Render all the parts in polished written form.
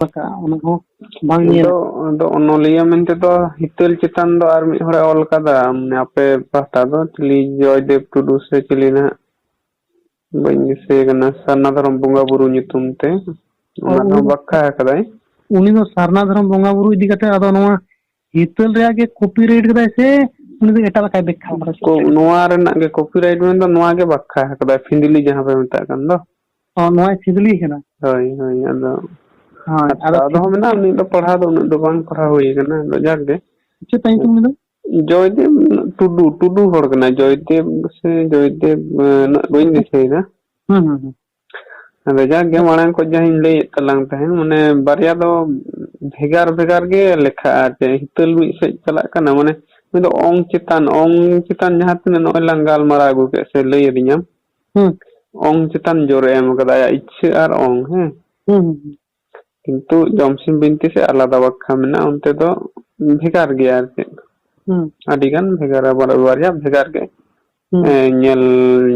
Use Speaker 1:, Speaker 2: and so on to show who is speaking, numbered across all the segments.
Speaker 1: ᱞᱮᱠᱟ ᱚᱱᱟ ᱦᱚᱸ ᱵᱟᱝ ᱧᱮᱞ
Speaker 2: ᱫᱚ ᱚᱱᱚᱞᱤᱭᱟᱹ ᱢᱮᱱᱛᱮ ᱫᱚ ᱦᱤᱛᱟᱹᱞ ᱪᱮᱛᱟᱱ ᱫᱚ ᱟᱨ ᱢᱤᱫ ᱦᱚᱲᱮ ᱚᱞ ᱠᱟᱫᱟ ᱢᱟᱱᱮ ᱟᱯᱮ ᱯᱟᱦᱴᱟ ᱫᱚ ᱪᱤᱞᱤ ᱡᱚᱭᱫᱮᱵ ᱴᱩᱰᱩ ᱥᱮ ᱪᱤᱞᱤ ᱱᱟᱦᱟᱜ ᱵᱟᱹᱧ ᱫᱤᱥᱟᱹᱭ ᱠᱟᱱᱟ ᱥᱟᱨᱱᱟ ᱫᱷᱚᱨᱚᱢ ᱵᱚᱸᱜᱟ ᱵᱩᱨᱩ ᱧᱩᱛᱩᱢ ᱛᱮ ᱚᱱᱟ ᱫᱚ ᱵᱟᱠᱷᱟ ᱟᱠᱟᱫᱟᱭ
Speaker 1: उनी दो सारना धर्म बोंगा बुरु इदी कते आदो नोआ हितल रे आगे कॉपीराइट कदाय से उनी दो एटा लकाय बेख्या करे
Speaker 2: को नोआ रेनाग गे कॉपीराइट में दो नोआ गे बखा हकदा फिंदली जहां पे मेता कन दो
Speaker 1: नोआ फिदली केना
Speaker 2: होय होय आदो
Speaker 1: हां
Speaker 2: आदो मेना उनी दो पढ़ा दो उन दो बांग पढ़ा होई कना दो जाग दे
Speaker 1: चे ताई तुम दो
Speaker 2: जयदेव टुडू टुडू हड़ कना जयदेव से जयदेव ना बइन दिसै ना जाग गे मांग को जहां लay तलांग तहन माने बारिया दो भेगार भेगार गे लेखा आते हितल मी से चला कना माने तो ओंग चितान जहां तने नय लंगाल मारा गु के से लय दिया ओंग चितान जोर एम कदा इच्छा और ओंग है किंतु जमसिम बिनती से आलादा वक्खा मेना उनते दो भेगार गया आरते आदिगान भेगार बारिया भेगार गे ñel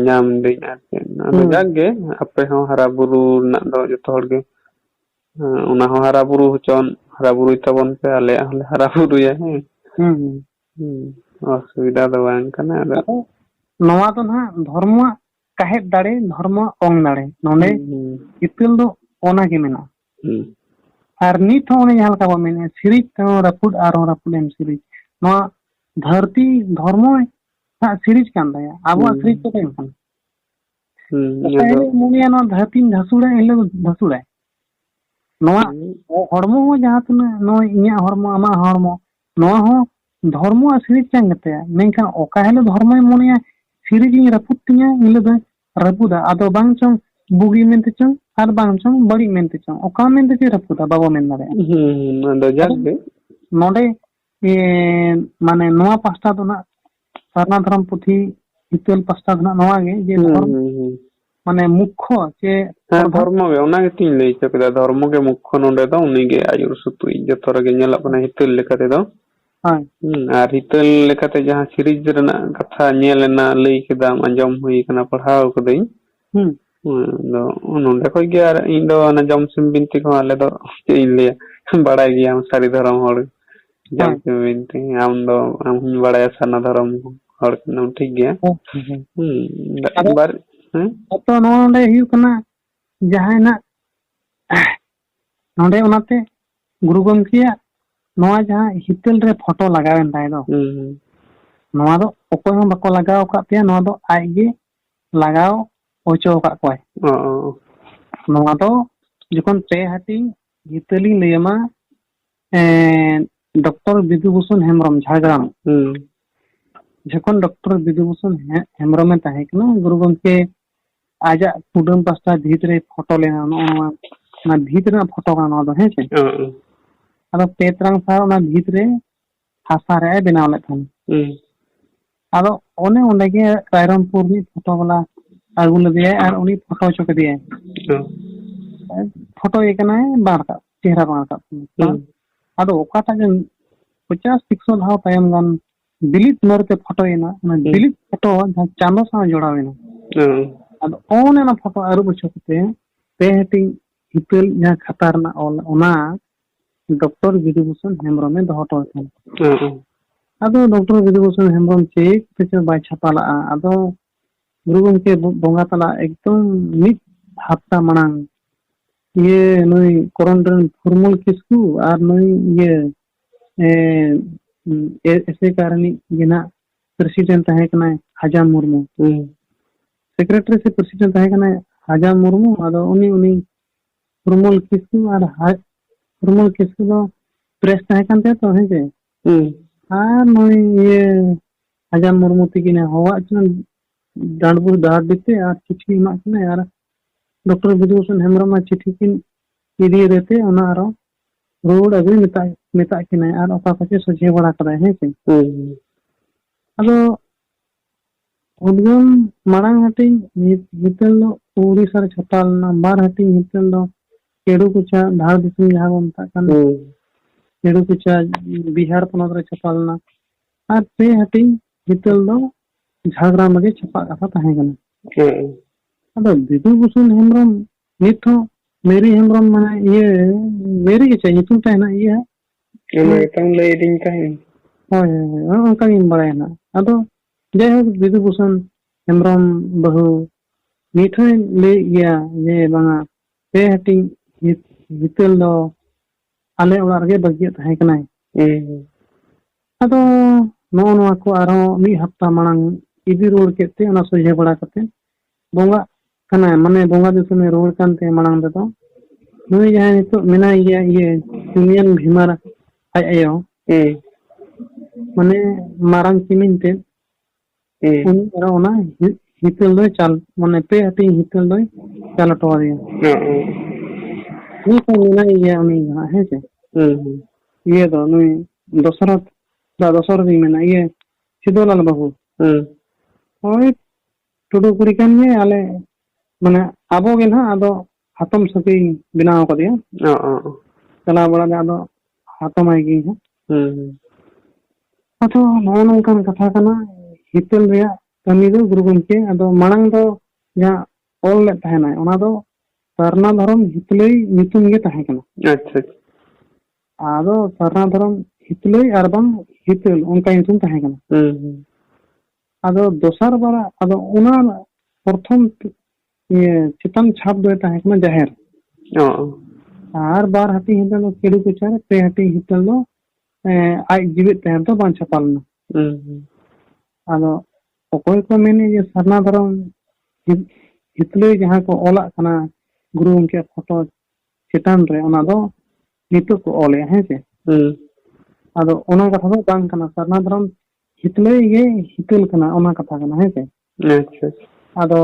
Speaker 2: ñam de arte ado jagge ape ho hara buru na do joto horge una ho hara buru chon hara buru tabon pe ale ale hara buru ya असुविधा दो बांग कना
Speaker 1: नोआ तो ना धर्म काहे दाड़े धर्म ओंग दाड़े नोने इतिल दो ओना के मेना आर नित हो ने जहां का मेने सिरिज तो रपुड आर रपुड एम सिरिज नोआ धरती धर्म ना सिरिज कान दया आबो सिरिज तो केन कान मुनिया ना धरती धसुड़ा एले धसुड़ा नोआ हरमो हो जहां तने नोय इया हरमो आमा हरमो नोआ हो धर्म आ सिरिज चांगते मेनखान ओका हेलो धर्म मोनिया सिरिज नी रपुद तिया इले दो रपुदा आदो बांग चंग बुगी मेनते चंग आर बांग चंग बड़ी मेनते चंग ओका मेनते चे रपुदा बाबा मेन दारे
Speaker 2: आदो जागे
Speaker 1: नोडे ए माने नोआ पास्ता दो ना सरना धर्म पुथी हितल पास्ता दो ना नोआ गे जे धर्म माने मुख्य चे
Speaker 2: धर्म गे ओना गे तीन लई चकदा धर्म गे मुख्य नोडे दो उनी गे आयुर सुतुई जतो रगे नेला बना हितल लेकाते दो और हितल लेकाते जहां सीरीज रना कथा नेलना लई केदा अंजम हुई कना पढ़ाव कदई दो नोंडे को गे आर इन दो ना जमसिम बिनती को आले दो इन ले बड़ाई गया हम सारी धर्म हड़ जमसिम बिनती हम दो हम बड़ाई सना धर्म हड़ न ठीक गया बार
Speaker 1: तो नोंडे हिउ कना जहां ना नोंडे ओनाते गुरु गमकिया नोआ जहां हितल रे फोटो लगावेन ताई दो नोआ दो ओकोय हम बको लगाव का पे नोआ दो आइगे लगाव ओचो का कोय नोआ दो जखन पे हाती हितली लेमा डॉक्टर विधुभूषण हेमरम झारग्राम जखन डॉक्टर विधुभूषण हेमरम में ताहे कना गुरु गमके आजा कुडम पास्ता भीतरे फोटो लेना ना भीतरे फोटो का नोआ दो है छे अदा पेत्रंग सा ओना भीतरे हासा रे बनाव ले थान अदा ओने ओंडे गे रायरमपुर नि फोटो वाला आगु लदिया और उनी फोटो चोक दिया फोटो एकना बार का चेहरा बार का अदा ओकाटा जे 50-100 धाव तायम गान डिलीट नरते फोटो एना ना डिलीट फोटो चांदो सा जोड़ावेना अदा ओने ना फोटो आरु बचोकते पेहटी हितल या खतार ना ओना डॉक्टर विधुभूषण हेमरम में दोहटो था आदो डॉक्टर विधुभूषण हेमरम चेक पे बाय छापाला आदो गुरुगम के बोंगा तला एकदम मिट हफ्ता मनांग ये नई कोरंडन फॉर्मल किसकू और नई ये ऐसे कारणी गिना प्रेसिडेंट है कना हजाम मुर्मू सेक्रेटरी से प्रेसिडेंट है कना हजाम मुर्मू आदो उनी फॉर्मल किसकू और फॉर्मल किसकू दो प्रेस है कानते तो है जे नई ये हजाम मुर्मू तिगिने हवा चन डांडबुर दाड़ दिते और चिट्ठी मा कना यार डॉक्टर विधुभूषण हेमरम चिट्ठी किन इदी रहते ओना आरो रोड अगुई मेता किना और ओका कचे सोचे बड़ा करे है से अदो उद्गम मारांग हटी हितल दो उड़ीसा रे छटाल ना बार हटी हितल दो केडू कुचा धार दिसम जहां को मता कान केडू कुचा बिहार पनत रे छटाल ना और पे हटी हितल दो झारग्राम में छपा कथा ताहे कना अदो विधुभूषण हेमरम निथो मेरी हेम्ब्रम माने ये मेरी के nyutum tahena iya
Speaker 2: Ono getang lay ding tahen.
Speaker 1: hoy onka gin baray na ado jai hok Bidubhushan Hembrom bahu nithoy le iya je banga pe hating hitel do ale orar ge bagiya tahe kanai ado no ko aro mi hafta manang idi rod kete ona soje bada kate bonga kana mane bonga disome rod kante manang de do nui jahan itu mena iya iya Indian Bhimar ay ayo mane marang kimin te uni aro ona hitel do chal mane pe hating hitel do chal to dia ni ko mena iya uni he se iya do nui dosar di mena iya Sidolal bahu hoy tudu kuri kan ye ale mane abo ge na ado hatom sapi binaw ko dia chala bada ado hatom ai gi ato nongkan katha kana hitel rea kami do guru gomke ado marang do ja ol le tahena ona do sarna dharam hitlei nyutum ge tahe kana acha ado sarna dharam hitlei arbang hitel onka nyutum tahe kana ado dosar bara ado ona prothom ye chitan chhap do tahe kana jaher ar bar hati hitel do kedu kuchar pe hati hitel do ai jibit tahe to ban chapalna ado okoy ko mene je sarna dharam hitlei jaha ko olak kana guru gomke photo chitan re ona do nitu ko ole he se ado ona katha do bang kana sarna dharam hitlei ge hitel kana ona katha kana he se acha ado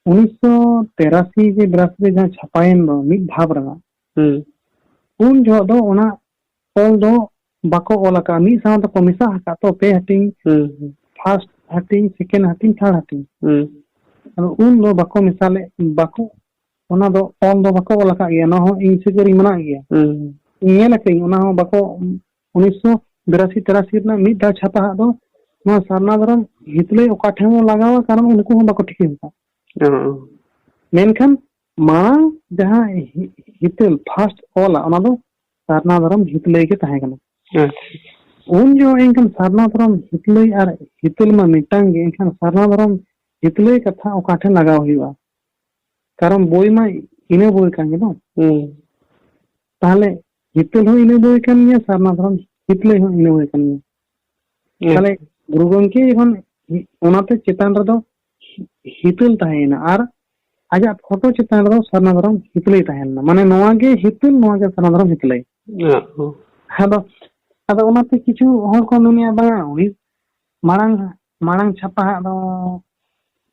Speaker 1: 1983 je 82 jaha chapayen do mid dhab raga un jo do ona ol do bako olaka mi saw do komisa haka to pe hating first hating second hating third hating ado un do bako misale bako ona do ol do bako olaka ge no in sigari mana ge ingela ke ona ho bako 1982 83 na mid da chapa do no sarna dharam hitlei oka themo lagawa karon unku ho bako thike ha menkan marang jaha hitel first ola ona do sarna dharam hitlei ge tahe kana un jo enkan sarna dharam hitlei ar hitel ma mitang ge enkan sarna dharam hitlei katha oka the lagaw huiba karon boi ma ine boi kan ge no tahle hitel ho ine boi kan ya sarna dharam hitlei ho ine boi kan ya tahle guru gomke ekhon onate chetan re do hitel tahena ar aja photo chetan re do sarna dharam hitlei tahena mane noa ge hitel noa ge sarna dharam hitlei ado onate kichu hor ko menia ba ui marang chapa do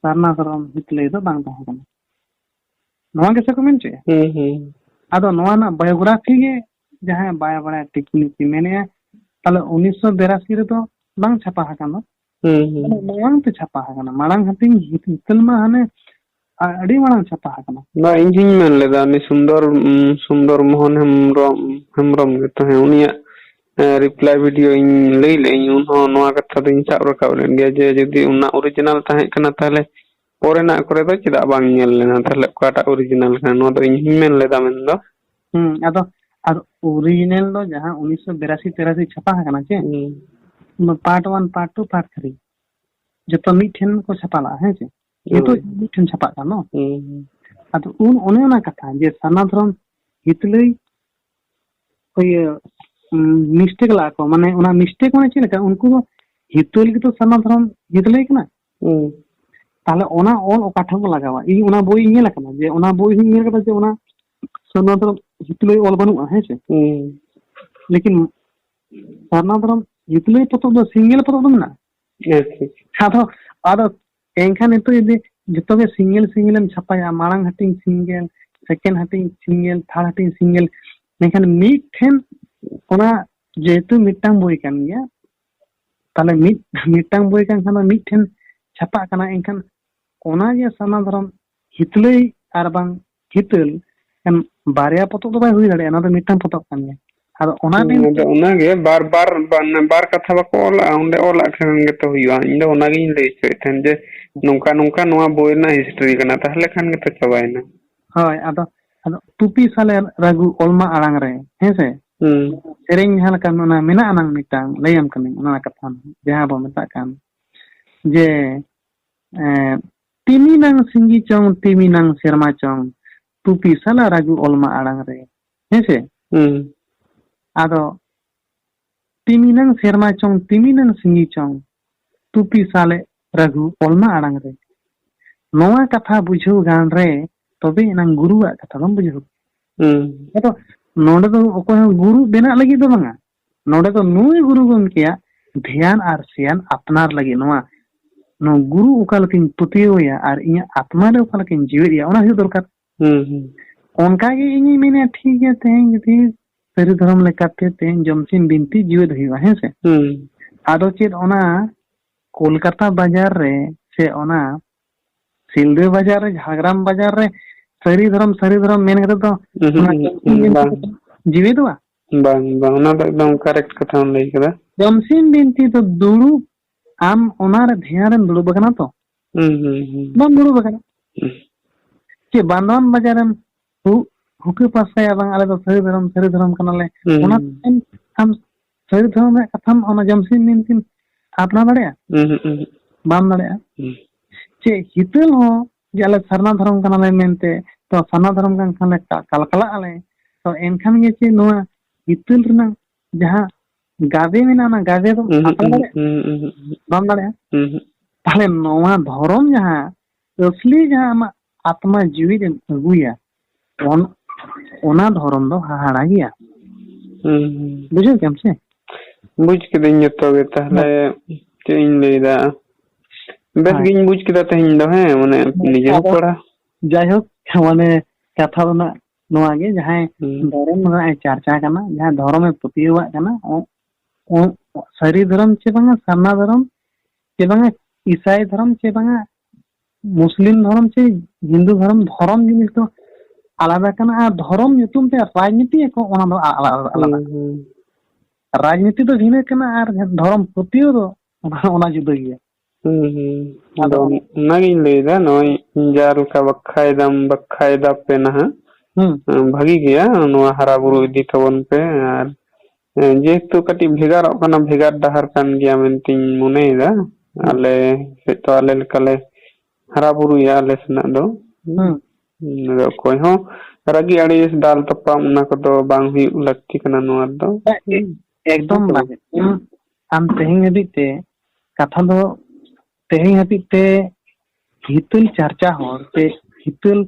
Speaker 1: sarna dharam hitlei do bang tahe kana noa ge se ko men che ado noa na biography ge jaha baya bada technique mene tale 1982 re do bang chapa hakana marang te chapa hakana marang hating hitel ma hane adi marang chapa hakana
Speaker 2: ba injin men leda ni sundor mohan hemrom geto he unia reply video in lei le un ho noa katha din chap rakab len ge je jodi una original tahe kana tale porena kore do chida bang nyel lena tale kata original kana no do injin men leda men do
Speaker 1: ado original do jaha 1982 83 chapa hakana che part 1 part 2 part 3 joto mithen ko chapala he che itu mithen chapa ka no ado one ona katha je sarna dharam hitlei ko mistake la ko mane ona mistake mane chileka unku hitel gi to sarna dharam hitlei kana tahle ona ol oka thang lagawa I ona boi ngela kana je ona boi ngela kada je ona sarna dharam hitlei ol banu he che lekin sarna dharam hitlei potop do single potop do na ado enkan itu ide joto ge single em chapaya marang hating single second hating single third hating single enkan mithen ona jetu mitang boi kan ya tale mitang boi kan kana mithen chapa kana enkan ona je sarna dharam hitlei arbang hitel kan barya potop do bai hui dare ana do mitang potop kan ya ado ona
Speaker 2: ge bar katha bako ola onde ola khan ge to huiwa indo ona ge lei choiten je nongka noa boi na history kana tahle khan ge to chabaina
Speaker 1: hoy ado ᱟᱫᱚ ᱛᱩᱯᱤ ᱥᱟᱞᱮ ᱨᱟᱹᱜᱩ ᱚᱞᱢᱟ ᱟᱲᱟᱝ ᱨᱮ ᱦᱮᱸᱥᱮ ᱥᱮᱨᱮᱧ ᱡᱟᱦᱟᱸ ᱞᱮᱠᱟ ᱚᱱᱟ ᱢᱮᱱᱟᱜ ᱟᱱᱟᱝ ᱢᱤᱫᱴᱟᱝ ᱞᱟᱹᱭᱟᱢ ᱠᱟᱹᱱᱟᱹᱧ ᱚᱱᱟ ᱠᱟᱛᱷᱟ ᱡᱟᱦᱟᱸ ᱵᱚ ᱢᱮᱛᱟᱜ ᱠᱟᱱ ᱡᱮ ᱛᱤᱢᱤᱱᱟᱝ ᱥᱤᱸᱜᱤ ᱪᱚᱝ ᱛᱤᱢᱤᱱᱟᱝ ᱥᱮᱨᱢᱟ ᱪᱚᱝ ᱛᱩᱯᱤ ᱥᱟᱞᱟ ᱨᱟᱹᱜᱩ ᱚᱞᱢᱟ ᱟᱲᱟᱝ ᱨᱮ ᱦᱮᱸᱥᱮ ᱟᱫᱚ ᱛᱤᱢᱤᱱᱟᱝ ᱥᱮᱨᱢᱟ ᱪᱚᱝ ᱛᱤᱢᱤᱱᱟᱝ ᱥᱤᱸᱜᱤ ᱪᱚᱝ ᱛᱩᱯᱤ ᱥᱟᱞᱮ ᱨᱟᱹᱜᱩ ᱚᱞᱢᱟ ᱟᱲᱟᱝ ᱨᱮ ᱱᱚᱣᱟ ᱠᱟᱛᱷᱟ ᱵᱩᱡᱷᱟᱹᱣ ᱜᱟᱱ ᱨᱮ ᱛᱚᱵᱮ ᱮᱱᱟᱝ ᱜᱩᱨᱩᱣᱟᱜ ᱠᱟᱛᱷᱟ ᱫᱚᱢ ᱵᱩᱡᱷᱟᱹᱣ ᱟᱫᱚ ᱱᱚᱰᱮ ᱫᱚ ᱚᱠᱚᱭ ᱦᱚᱸ ᱜᱩᱨᱩ ᱵᱮᱱᱟᱜ ᱞᱟᱹᱜᱤᱫ ᱫᱚ ᱵᱟᱝᱟ ᱱᱚᱰᱮ ᱫᱚ ᱱᱩᱭ ᱜᱩᱨᱩ ᱜᱚᱢᱠᱮᱭᱟᱜ ᱫᱷᱮᱭᱟᱱ ᱟᱨ ᱥᱮᱭᱟᱱ ᱟᱯᱱᱟᱨ ᱞᱟᱹᱜᱤᱫ ᱱᱚᱣᱟ ᱜᱩᱨᱩ ᱚᱠᱟ ᱞᱮᱠᱟᱧ ᱯᱟᱹᱛᱭᱟᱹᱣᱮᱭᱟ ᱟᱨ ᱤᱧᱟᱹᱜ ᱟᱛᱢᱟ ᱨᱮ ᱚᱠᱟ ᱞᱮᱠᱟᱧ ᱡᱤᱣᱮᱫᱮᱭᱟ ᱚᱱᱟ ᱦᱩᱭᱩᱜ ᱫᱚᱨᱠᱟর ᱚᱱᱠᱟᱜᱮ ᱤᱧᱤᱧ ᱢᱮᱱᱟ ᱴᱷᱤᱠ ᱜᱮᱭᱟ ᱛᱮᱦᱮᱧ ᱡᱩᱫᱤ ᱥᱟᱹᱨᱤ ᱫᱷᱚᱨᱚᱢ ᱞᱮᱠᱟᱛᱮ ᱛᱮᱦᱮᱧ ᱡᱚᱢᱥᱤᱢ ᱵᱤᱱᱛᱤ ᱡᱤᱣᱮᱫ ᱦᱩᱭᱩᱜᱼᱟ ᱦᱮᱸᱥᱮ ᱟᱫᱚ ᱪᱮᱫ ᱚᱱᱟ ᱠᱳᱞᱠᱟᱛᱟ ᱵᱟᱡᱟᱨ ᱨᱮ ᱥᱮ ᱚᱱᱟ ᱥᱤᱞᱫᱟᱹ ᱵᱟᱡᱟᱨ ᱨᱮ ᱡᱷᱟᱲᱜᱨᱟᱢ ᱵᱟᱡᱟर ᱨᱮ ᱥᱟᱹᱨᱤ ᱫᱷᱚᱨᱚᱢ ᱢᱮᱱ ᱠᱟᱛᱮ ᱫᱚ ᱡᱤᱣᱮᱫᱚᱜᱼᱟ
Speaker 2: ᱵᱟᱝ ᱵᱟᱝ ᱚᱱᱟ ᱫᱚ ᱮᱠᱫᱚᱢ ᱠᱟᱨᱮक्ᱴ ᱠᱟᱛᱷᱟᱢ ᱞᱟᱹᱭ ᱠᱮᱫᱟ
Speaker 1: ᱡᱚᱢᱥᱤᱢ ᱵᱤᱱᱛᱤ ᱫᱚ ᱫᱩᱲᱩᱵ ᱟᱢ ᱚᱱᱟᱨᱮ ᱫᱷᱮᱭᱟᱱ ᱨᱮᱢ ᱫᱩᱲᱩᱵ ᱟᱠᱟᱱᱟ ᱛᱚ ᱵᱟᱢ ᱫᱩᱲᱩᱵ ᱟᱠᱟᱱᱟ ᱪᱮᱫ ᱵᱟᱸᱫᱷᱣᱟᱱ ᱵᱟᱡᱟᱨᱮᱢ ᱦᱩᱠᱟᱹ ᱯᱟᱥᱟᱭᱟ ᱵᱟᱝ ᱟᱞᱮ ᱫᱚ ᱥᱟᱹᱨᱤ ᱫᱷᱚᱨᱚᱢ ᱠᱟᱱᱟᱞᱮ ᱚᱱᱟ ᱟᱢ ᱥᱟᱹᱨᱤ ᱫᱷᱚᱨᱚᱢ ᱨᱮᱭᱟᱜ ᱠᱟᱛᱷᱟᱢ ᱚᱱᱟ ᱡᱚᱢᱥᱤᱢ ᱵᱤᱱᱛᱤᱢ ᱟᱯᱱᱟᱨ ᱫᱟᱲᱮᱭᱟᱜᱼᱟ ᱵᱟᱢ ᱫᱟᱲᱮᱭᱟᱜᱼᱟ ᱪᱮᱫ ᱦᱤᱛᱟᱹᱞ ᱦᱚᱸ ᱡᱮ ᱟᱞᱮ ᱥᱟᱨᱱᱟ ᱫᱷᱚᱨᱚᱢ ᱠᱟᱱᱟᱞᱮ ᱢᱮᱱᱛᱮ ᱛᱚ ᱥᱟᱨᱱᱟ ᱫᱷᱚᱨᱚᱢ ᱠᱟᱱ ᱠᱷᱟᱱ ᱞᱮ ᱠᱟᱞᱠᱟᱞᱟᱜ ᱟᱞᱮ ᱛᱚ ᱮᱱᱠᱷᱟᱱ ᱜᱮ ᱪᱮᱫ ᱱᱚᱣᱟ ᱦᱤᱛᱟᱹᱞ ᱨᱮᱱᱟᱜ ᱡᱟᱦᱟᱸ ᱜᱟᱵᱮ ᱢᱮᱱᱟᱜᱼᱟ ᱚᱱᱟ ᱜᱟᱵᱮ ᱫᱚ ᱟᱯᱱᱟᱨ ᱫᱟᱲᱮᱭᱟᱜᱼᱟ ᱵᱟᱢ ᱫᱟᱲᱮᱭᱟᱜᱼᱟ ᱛᱟᱦᱞᱮ ᱱᱚᱣᱟ ᱫᱷᱚᱨᱚᱢ ᱡᱟᱦᱟᱸ ᱟᱥᱞᱤ ᱡᱟᱦᱟᱸ ᱟᱢᱟᱜ ᱟᱛᱢᱟ ᱡᱤᱣᱤᱫ ᱮᱢ ᱟᱹᱜᱩᱭᱟ ᱚᱱᱟ ᱫᱷᱚᱨᱚᱢ ᱫᱚ ᱦᱟᱦᱟᱲᱟ ᱜᱮᱭᱟ बुझे क्या हमसे
Speaker 2: बुझ किदिन जतो गे ताहले ᱪᱮᱫ ᱤᱧ ᱞᱟᱹᱭᱫᱟ ᱵᱮᱥ ᱜᱤᱧ ᱵᱩᱡ ᱠᱮᱫᱟ ᱛᱮᱦᱮᱧ ᱫᱚ ᱦᱮᱸ ᱢᱟᱱᱮ ᱱᱤᱡᱮ ᱦᱚᱸ ᱯᱚᱲᱟ
Speaker 1: ᱡᱟᱭᱦᱳᱠ ᱢᱟᱱᱮ ᱠᱟᱛᱷᱟ ᱨᱮᱱᱟᱜ ᱱᱚᱣᱟ ᱜᱮ ᱡᱟᱦᱟᱸᱭ ᱫᱷᱚᱨᱚᱢ ᱨᱮᱱᱟᱜ ᱪᱟᱨᱪᱟ ᱠᱟᱱᱟ ᱡᱟᱦᱟᱸ ᱫᱷᱚᱨᱚᱢᱮ ᱯᱟᱹᱛᱭᱟᱹᱣᱟᱜ ᱠᱟᱱᱟ ᱥᱟᱹᱨᱤ ᱫᱷᱚᱨᱚᱢ ᱪᱮ ᱵᱟᱝᱟ ᱥᱟᱨᱱᱟ ᱫᱷᱚᱨᱚᱢ ᱪᱮ ᱵᱟᱝᱟ ᱤᱥᱟई धर्म चे बांगा मुस्लिम धर्म से हिंदू धर्म जिनिस तो आलादा करना और धर्म nyutum te राजनीति को ओना दो आलादा राजनीति तो भिन्न करना और धर्म पतियो दो ओना जुदा गया
Speaker 2: ᱟᱫᱚ ᱚᱱᱟᱜᱤᱧ ᱞᱟᱹᱭᱫᱟ ᱱᱚᱜᱼᱚᱭ ᱡᱟᱦᱟᱸ ᱞᱮᱠᱟ ᱵᱟᱠᱷᱟᱭᱫᱟ ᱯᱮ ᱱᱟᱦᱟᱜ ᱵᱷᱟᱜᱤ ᱜᱮᱭᱟ ᱱᱚᱣᱟ ᱦᱟᱨᱟ ᱵᱩᱨᱩ ᱤᱫᱤ ᱛᱟᱵᱚᱱ ᱯᱮ ᱟᱨ যেহেতু ᱠᱟᱹᱴᱤᱡ ᱵᱷᱮᱜᱟᱨᱚᱜ ᱠᱟᱱᱟ ᱵᱷᱮᱜᱟᱨ ᱰᱟᱦᱟᱨ ᱠᱟᱱ ᱜᱮᱭᱟ ᱢᱮᱱᱛᱤᱧ ᱢᱚᱱᱮᱭᱮᱫᱟ ᱟᱞᱮ ᱥᱮᱫ ᱛᱚ ᱟᱞᱮ ᱞᱮᱠᱟᱞᱮ ᱦᱟᱨᱟ ᱵᱩᱨᱩᱭᱟ ᱟᱞᱮ ᱥᱮᱱᱟᱜ ᱫᱚ ᱚᱠᱚᱭ ᱦᱚᱸ ᱨᱟᱹᱜᱤ ᱟᱹᱲᱤᱥ ᱫᱟᱞ ᱛᱟᱯᱟᱢ ᱚᱱᱟ ᱠᱚᱫᱚ ᱵᱟᱝ ᱦᱩᱭᱩᱜ ᱞᱟᱹᱠᱛᱤ ᱠᱟᱱᱟ ᱱᱚᱣᱟ ᱫᱚ
Speaker 1: एकदम am tehing habi te katha do tehing habi te hitul charcha hor te hitul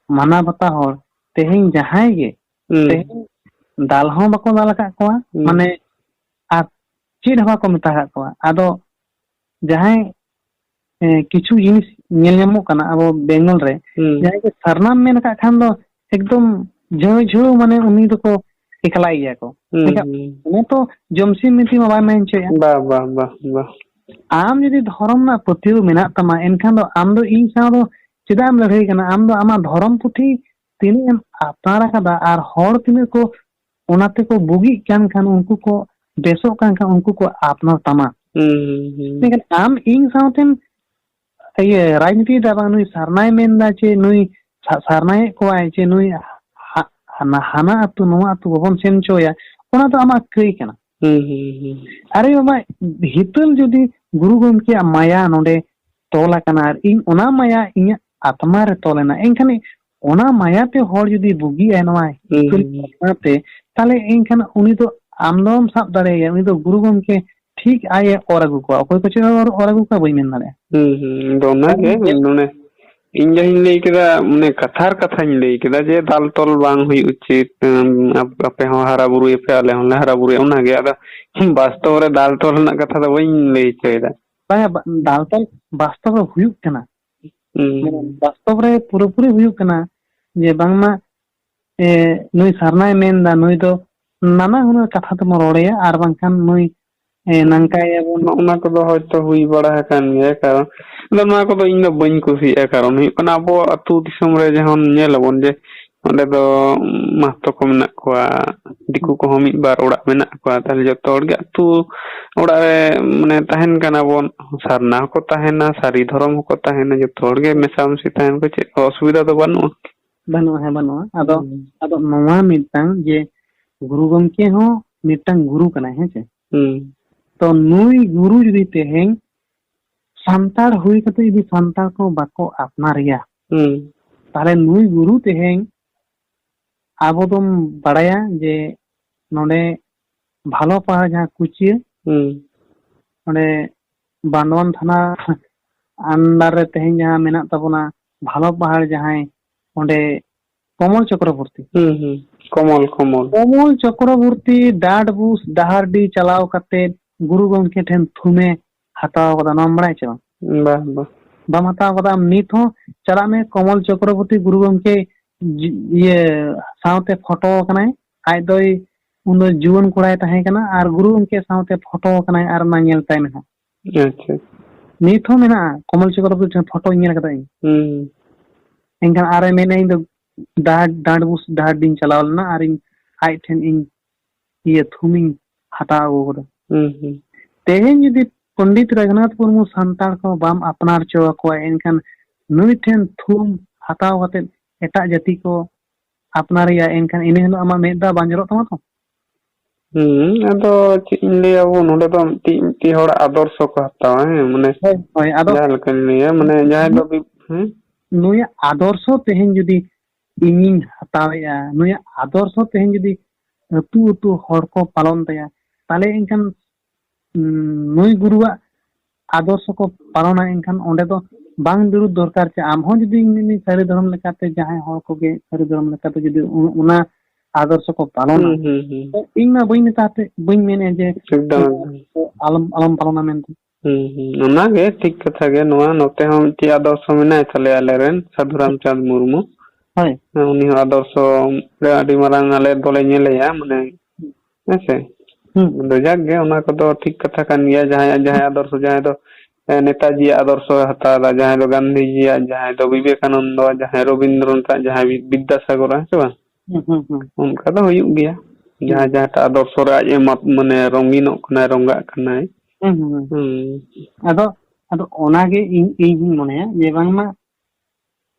Speaker 1: mana bata hor tehing jahai ge tehing dal hon bako dal ka ko mane ar chid haba ko meta ka ko ado jahai किछु जिनिस nail नामो कना अब बेंगल रे जहां के सरनाम main का खान दो एकदम झो माने उनी दो को एकलाई गया को उन्हें तो जमसी मिति में बाय मेन छे बा आम यदि धर्म ना पतियो मेना तमा एनखान दो आम दो इन सा दो चिदाम लड़ाई कना आम दो आमा धर्म पुथी तिनी एम आपनारा कदा आर हर तिनी को ओनाते को बुगी कान खान उनको को बेसो कान खान उनको को आपना तमा लेकिन आम इन साउथन ये राजनीति दा बांग नुई सरनाय मेनदा चे नुई सरनाय को आय चे नुई हाना अतु नोआ अतु बबन सेन चोया ओना तो आमा कई कना अरे बाबा हितल जदी गुरु गमके माया नोडे तोला कना आर इन ओना माया इन आत्मा रे तोलेना एनखाने ओना माया ते होर जदी बुगी आय नोआ ते ताले एनखान उनी तो आमदम साब दाड़े उनी तो गुरु गमके ठीक आए और अगु को अकोय को चे और अगु का बई मेन दाड़े
Speaker 2: दोना के नोने इन जहिन लई केदा मने कथार लई केदा जे दाल तोल बांग हुई उचित अपे हो हारा बुरु पे आले हो हारा बुरु ओना गे आदा वास्तव रे दाल तोल ना कथा द बई लई चेदा
Speaker 1: दाल तोल वास्तव हुयु कना वास्तव रे पूरी हुयु कना जे बांगमा नुई सरनाय मेनदा नुई दो नाना हुना कथा त मरोड़े आर बांखान नुई नंकाय बन ओना को
Speaker 2: हयतो हुई बड़ा कान गे कारण नोना को इन बइन कुसी कारण हुई कना अबो अतु दिसम रे जहन नेलबन जे ओंडे दो महतो को मेना कोआ दिकु को हम एक बार ओड़ा मेना कोआ ताले जतो ओड़गे अतु ओड़ा रे माने ताहेन कना बन सरना को ताहेना सारी धर्म को ताहेना जतो ओड़गे मेसामसी ताहेन को चे असुविधा तो बानु
Speaker 1: banu'a he banu'a ado nowa mitang je guru gomke ho mitang guru kana he che to nui guru judi teheng santar hui kate judi santar ko bako apnariya tale nui guru teheng abo dom badaya je node bhalo pahar jaha kuchiya node bandwan thana under रे तेहें जहां मेना तबना भालो पहाड़ जहां ओंडे कमल चक्रवर्ती कमल चक्रवर्ती डाडबुस डाहारडी चलाव कते गुरु गंके ठेन थुमे हताव कदा नाम बड़ाय चे बम हताव कदा नित हो चला में कमल चक्रवर्ती गुरु गंके ये सावते फोटो कनाय आय दोय उन जीवन कोड़ाय ताहे कना आर गुरु गंके सावते फोटो कनाय आर ना नेल ताय ना अच्छा नित हो मेना कमल चक्रवर्ती फोटो नेल कदा एंगन आरे मेने इन डाडबुस डाहारडी चलाव ना आर आय ठेन इन ये थुमिंग हताव गोदा तेहें यदि पंडित रघुनाथ मुर्मू संताल को बाम अपनार चो को एनखान नुई ठेन थुम हताव कते एटा जाति को अपनारिया एनखान इने हलो अमा मेदा बांजरो तमा तो
Speaker 2: अदो चिले अब नोडे तो ती होड़ आदर्श को हताव है माने
Speaker 1: होय आदो
Speaker 2: जाल कनिया माने जाय दो
Speaker 1: नुई आदर्श तेहें यदि इनिंग हतावया नुई आदर्श तेहें यदि अतु अतु होड़ को पालन तया ताले एनखान नुई गुरुआ आदर्श को पालना एनखान ओंडे तो बांग बिरुद्ध दरकार चे आम हो जदि इन सारी धर्म लेकाते जहां होड़ को गे सारी धर्म लेकाते जदि उना आदर्श को पालना तो इना बइन ताते बइन मेने जे आलम पालना मेनते
Speaker 2: उना गे ठीक कथा गे नोआ नोते हम ती आदर्श मेना चले आले रेन साधु रामचंद्र मुर्मू हाय उनी आदर्श रे आडी मारांग आले दोले नेलेया माने ऐसे जागे उना को तो ठीक कथा कान गया जहां आदर्श जहां तो नेताजी आदर्श हता जहां तो गांधी जी जहां तो विवेकानंद जहां रविंद्रनाथ जहां विद्यासागर है बा उनका तो हुई गया जहां जहां आदर्श रे माने रंगीन कना रंगा कना
Speaker 1: अदो अदो ओना गे इन मने जे बांगमा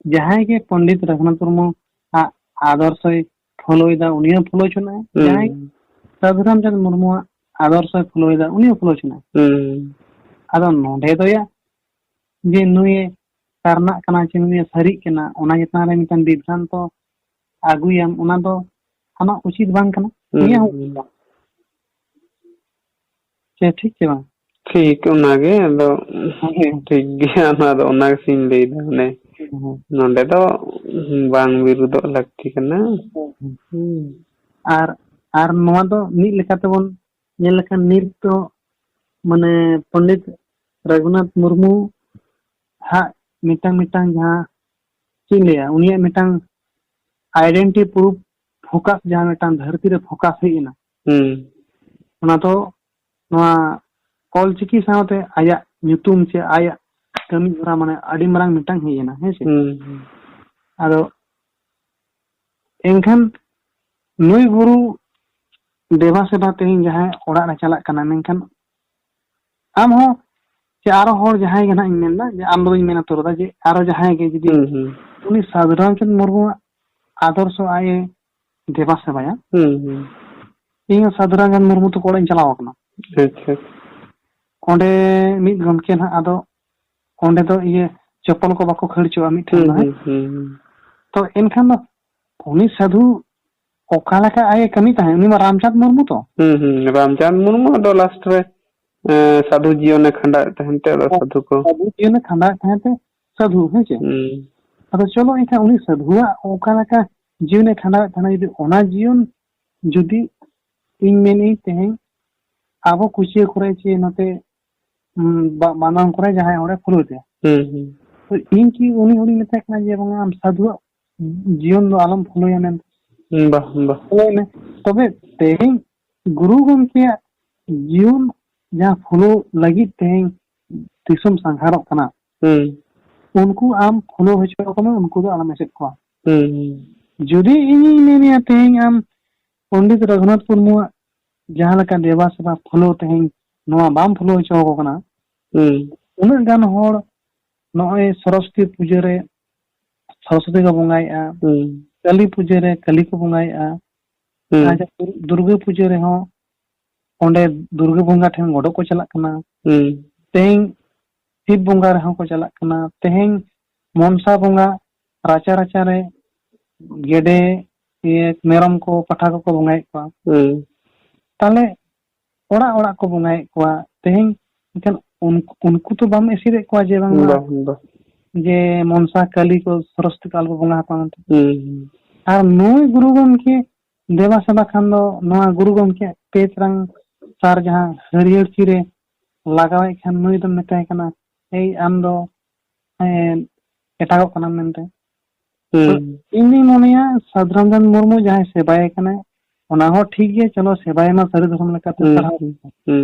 Speaker 1: जहां के पंडित रघुनाथ मुर्मू आदर्श फॉलोइदा उनिया फॉलो चना जहां साधु रामचंद्र मुर्मू आदर्श फॉलोइदा उनिया फॉलो चना अदो नोडे दोया जे नुए कारना कना चे नुए सरी कना ओना जितना रे मिटन बिभ्रांत तो आगुयाम ओना दो आमा उचित बांग कना निया हो चे ठीक के बा
Speaker 2: ठीक ओना गे अदो ठीक गया ना दो ओना सिन लेदा ने नोडे दो बांग विरुद्ध लगती कना आर नोआ दो नी लेकाते बोन नेल लेखा निर तो माने पंडित रघुनाथ मुर्मू हा मिटांग मिटांग जहां चिलेया उनिया मिटांग आइडेंटिटी प्रूफ फोकस जहां मिटांग धरती रे फोकस हेना ओना तो नोआ कॉल चिकी सावते आया न्यूतुम चे आया कमी भरा माने अडी मरांग मिटांग हेना हे से आदो एनखान नुई गुरु देवा सेवा तेहिं जहां ओड़ा रे चला कना मेनखान आम हो जे आरो होड़ जहां गना इन मेनदा जे आम दोई मेना तोरदा जे आरो जहां के जदी उनी साधु रामचंद्र मुर्मू आदर्श आए देवा सेवाया इन साधु रामचंद्र मुर्मू तो कोड़े चलाव कना अच्छा ओंडे मिद गमके ना आदो ओंडे तो ये चप्पल को बाको खर्चो मिद ठन है तो एनखान उनी साधु ओकाला का आए कमी ताहे उनी मा रामचंद्र मुर्मू तो रामचंद्र मुर्मू दो लास्ट रे साधु जीवन खंडा तहनते साधु को साधु
Speaker 1: जीवन खंडा तहनते साधु है जे अतो चलो इखा उनी साधुआ ओकाला का जीवन खंडा तहना यदि ओना जीवन जुदी इन मेनी तेहे आबो कुचिए करे चे नते बानाम करे जहां ओरे फुलुते तो इन की उनी उनी मेता कना जे बंगा हम साधुआ जीवन दो आलम फुलुया मेन तबे तेहे गुरु गमके जीवन जहां फॉलो लगी तें तिसम संघारो कना उनको आम फॉलो होचो कना उनको दो आलम एसेट को जुदी इनी मेनिया तें आम पंडित रघुनाथ मुर्मू जहां लका देवा सेवा फॉलो तें नोआ बाम फॉलो होचो कना उन गान होड़ नोए सरस्वती पूजा रे सरस्वती को बंगाएगा काली पूजा रे काली को बंगाएगा अच्छा दुर्गा पूजा रे हो ओंडे दुर्गा बंगा ठेन गोडो को चला कना तेहें शिव बंगा रे हो को चला कना तेहें मनसा बंगा राचा राचा रे गेडे ये मेरम को पठा को बंगाए को ताले ओड़ा ओड़ा को बंगाए को तेहें इकन उनको तो बाम एसिरे को जे बांग जे मनसा काली को सरस्वती काल को बंगा पान और नोय गुरु गमके देवा सभा खान दो नोआ गुरु गमके पेचरंग सार जहां हरियर चिरे लगावे खान नोय दम मेताय कना ए आम दो एटागो कना मेनते इनी मोनिया साधारण मुर्मू जहां सेवाय कना ओना हो ठीक गे चलो सेवाय मा सरी धर्म लेकाते पढ़ाओ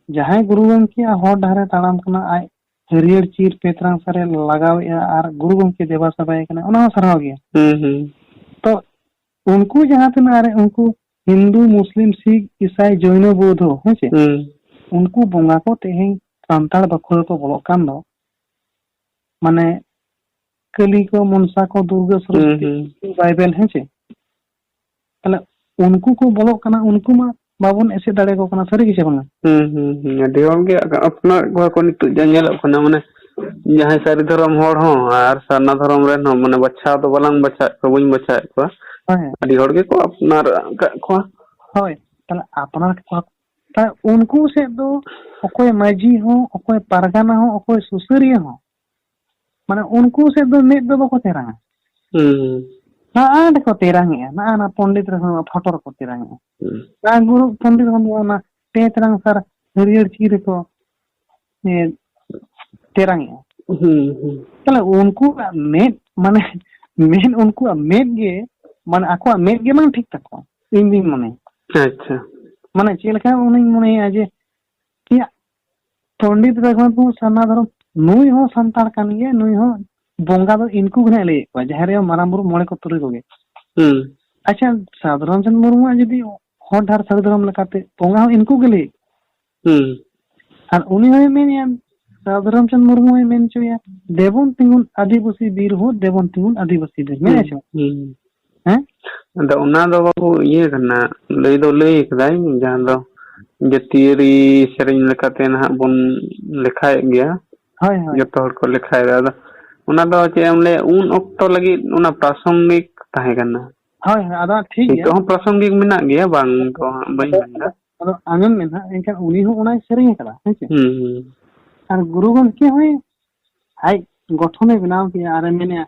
Speaker 1: जहां गुरु गमके हर धारे ताड़ाम कना आय हरियर चीर पेतरंग सारे लगावे और गुरु गमके देवा सभाय कना ओना सरहाव गया तो उनको जहां पे ना उनको हिंदू मुस्लिम सिख ईसाई जैन बौद्ध हेचे उनको बंगा को तेहें सांताड़ बखोर को बोलो कान दो माने कली को मनसा को दुर्गा सरस्वती बाइबल हेचे तले उनको को बोलो कना उनको मा बाबुन ऐसे दाड़े को कना सरी किसे बंगा
Speaker 2: देवम के अपना को नित जंगल कना माने जहां सारी धर्म होड़ हो और सरना धर्म रे न माने बच्चा तो बलांग बच्चा को बइन बच्चा को अडी होड़ के को अपनार को
Speaker 1: होय तले अपनार को ता उनको से दो ओकोय माजी हो ओकोय पारगाना हो ओकोय सुसरिया हो माने उनको से दो मेद दो को तेरा ना आड को तेरा है ना पंडित रे फोटो को तेरा है ना गुरु पंडित हो ना पेतरंग सर हरियर चीर को तेरा है तले उनको मेद माने मेन उनको मेद गे माने आको मेद गे मान ठीक तको इन दिन माने
Speaker 2: अच्छा
Speaker 1: माने चेलका उनी माने आज या पंडित रघुनाथ सना धर्म नुई हो संतार कान गे नुई हो बंगा दो इनको गने ले को जहरे मारामुरु मोळे को तुरी कोगे अच्छा साधारण जन मुर्मु जदी हर धार साधारण लकाते बंगा हो इनको गले और उनी होय मेनिया साधारण चंद मुर्मु होय मेन चोया देवन तिंगुन आदिवासी वीर हो देवन तिंगुन आदिवासी वीर मेने छो हैं
Speaker 2: द उना दो बाबू ये करना लई कदाई जहां दो जतिरी सेरिन लकाते ना बन लेखाय गया
Speaker 1: हाय हाय
Speaker 2: जतो हर को लेखाय दा उना दो चे हमले उन ऑक्टो लगी उना प्रासंगिक ताहे करना
Speaker 1: हाय हाय आदा ठीक है
Speaker 2: तो हम प्रासंगिक मिना गया बांग तो बई बंदा
Speaker 1: आदा आंगन में ना इनका उनी हो उना सेरिन कदा है और गुरुगण के होय हाय गठने बनाव के आरे मेने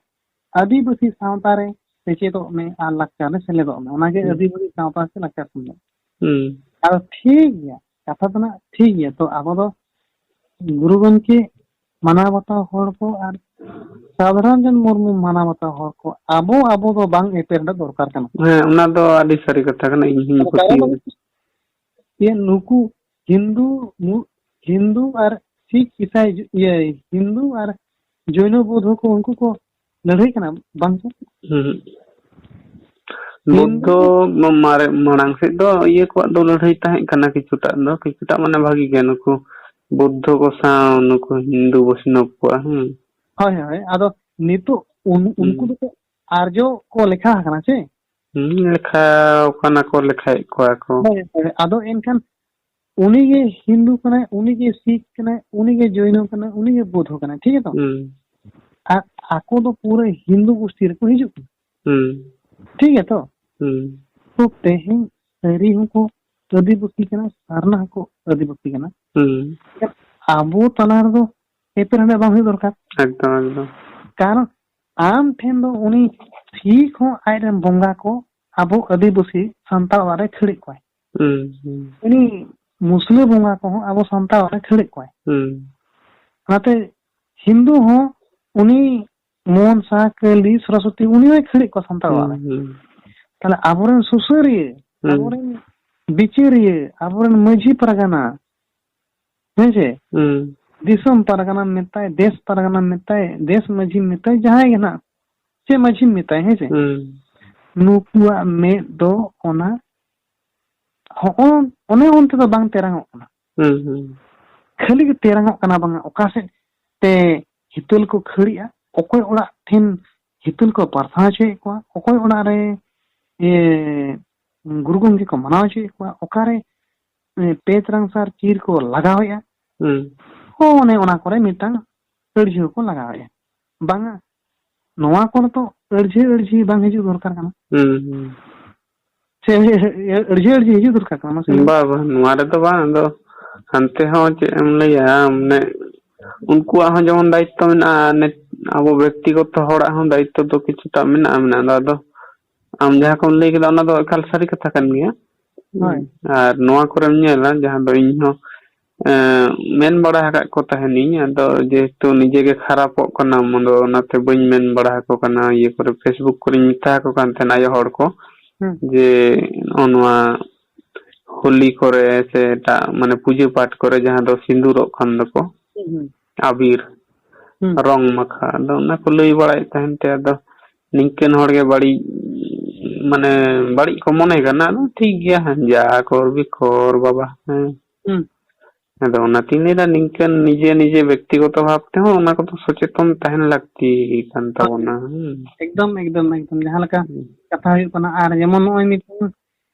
Speaker 1: आदिवासी सावता रे सेचे तो में आ लक्ष्य ने सेले दो ना के आदिवासी सावता से लक्ष्य सुन और ठीक है कथा तो ना ठीक है तो अब दो गुरुगण के माना बता होड़ को और साधारण जन मुर्मु माना बता होड़ को आबो दो बांग एपेर दरकार कना
Speaker 2: हां उना दो आदि सारी कथा कना इन
Speaker 1: ये नुकु हिंदू और सिख ईसाई ये हिंदू और जैन बौद्ध को उनको को लड़ाई करना बांग
Speaker 2: बौद्ध मारे मणांग से दो ये को दो लड़ाई ताहे कना किछुटा माने भागी के नुकु बुद्ध को साव नुकु हिंदू वैष्णव को
Speaker 1: हाय हाय आदो नितो उनको तो आर्यो को लेखा हकना छे
Speaker 2: लेखा कना को लेखाय को
Speaker 1: आदो एनखान उनी के हिंदू कना उनी के सिख कना उनी के जैन कना उनी के बौद्ध कना ठीक है तो आको तो पूरे हिंदू गोष्ठी को हिजु ठीक है तो तेहें सरी को आदिवासी कना सारना को आदिवासी कना आबो तलार दो एपर हने बांग दरकार
Speaker 2: एकदम
Speaker 1: कारण आम ठेन दो उनी ठीक हो आइरन बंगा को आबो आदिवासी संताल वारे खड़ी कोय उनी मुस्लिम बंगा को आबो संताल वारे खड़ी कोय नाते हिंदू हो उनी मनसा काली सरस्वती उनी होय खड़ी को संताल वारे ताले आबोरन सुसरिये आबोरन बिचरिये आबोरन मझी परगना हेजे दिसम परगना मेताय देश परगना मेताय देश मझी मेताय जहां है ना चे मझी मेताय हेजे नुकुआ में दो ओना ओने ओनते तो बांग तेरांग ओना खाली के तेरांग ओना बांग ओका से ते हितुल को खड़िया ओकोय ओड़ा ठिन हितुल को पार्थना हॉचोयेद कोवा ओकोय ओड़ाग रे गुरु गंगे को मनाव हॉचोयेद कोवा ओकारे पे त्रांसार चीर को लगावेया ओने ओना कोरे मिटांग अड़झियो को लगावेया बांगा नोवा कोन तो अड़झी बांग हिजु दरकार काना से अड़झी हिजु दरकार काना
Speaker 2: बाबा नोवा रे तो बांग दो हंते हो चे एम लैया हमने उनको जेमन दायित्व मेना अब व्यक्तिगत हड़ा दायित्व तो किछुटा मेना दो आम जहाँ को लई केदा ओना दो एकाल सारी कथा कान गया और नोवा कोरेम नेला जहाँ दो इन्हो मेन बड़ा हका को तहनी अदो जेहेतु निजे के खरापो कना मदो ओनाते बइन मेन बड़ा को कना ये करे फेसबुक करे मिता को कान थेना आयो हड़ को जे ओनवा होली करे से ता माने पूजा पाठ करे जहाँ दो सिंदूर खन दको आबिर रंग मखा दो ना को लई बड़ाय तहनते अदो निंकेन हड़ के बड़ी माने बड़ी को मने कना ठीक गया हंजा कोर भी कोर बाबा अदो ओनाती नेदा निंकेन निजे निजे व्यक्तिगत भावते हो ओना को तो सचेतन तहन लगती कान ताबोना
Speaker 1: एकदम एकदम एकदम जहाँ लका कथा हुई कना आर जेमन नोय मिट